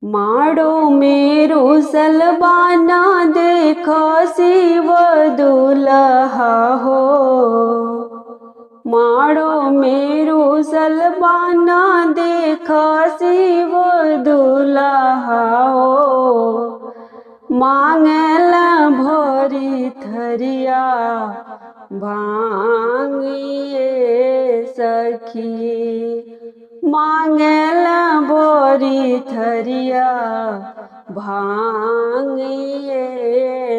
माड़ो मेरू सलबाना देखो शिव दुल्हा हो। माड़ो मेरू सलबाना देखो शिव दुल्हा हो। मांगल भोरी थरिया भांगिए सखी। मांगल भोरी थरिया भांगिए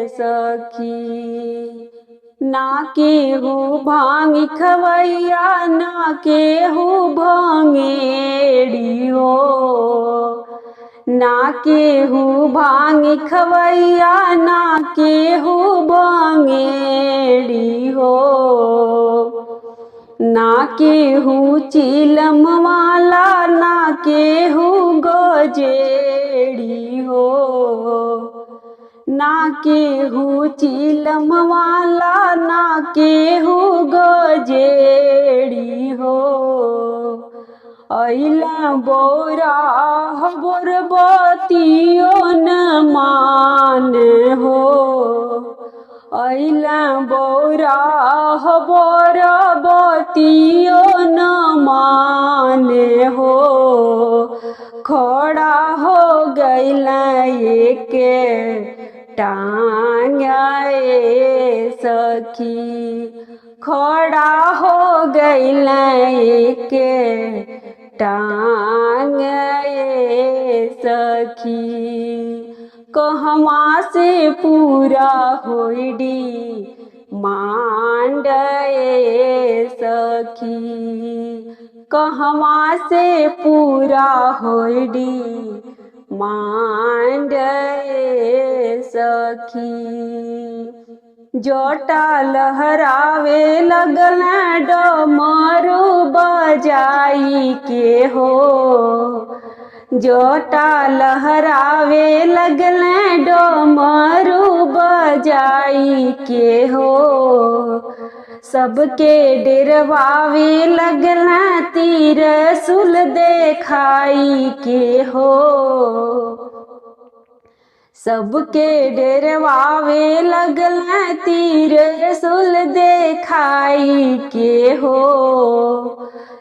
सखी। ना केहू भांग खवैया ना केहू भांगेड़ी हो। ना केहू भांग खवैया ना केहू भांगेड़ी हो। ना केहू चिलम वाला ना केहू गजेड़ी हो। ना केहू चिलम वाला ना केहू गजेड़ी हो। अइला बोरा बोरबतियो न मान हो। अइला बोरा बोरबतियो न मान हो। खड़ा हो गइला एके टांगे सखी। खड़ा हो गइला एके टांगे सखी। कहवा से पूरा होइडी मांडे सखी। कहवा से पूरा होइडी मांडे सखी। जोटा लहरावे लगल डमरू बजाई के हो। जोटा लहरावे लगल डमरू बजाई के हो। सबके डेरवावे लगल त्रिशूल देखाई के हो। सबके डेरवावे लगल त्रिशूल देखाई के हो।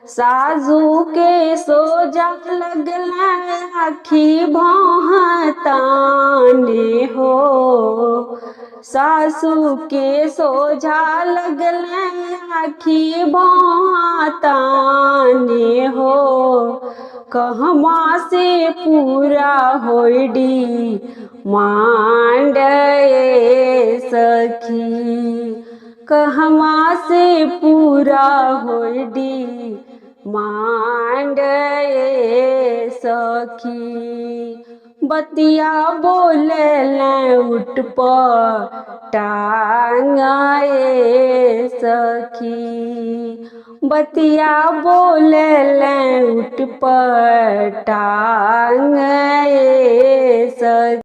सासू के सोजा लगल आखी भौहताने हो। सासू के सोझा लगल आखी भौहताने हो। कहवा से पूरा होइडी मांडे सखी। कहवा से पूरा होइडी मांडे सखी। बतिया बोलेल उठ टांगे सखी। बतिया बोलेल उठ टांगे सखी।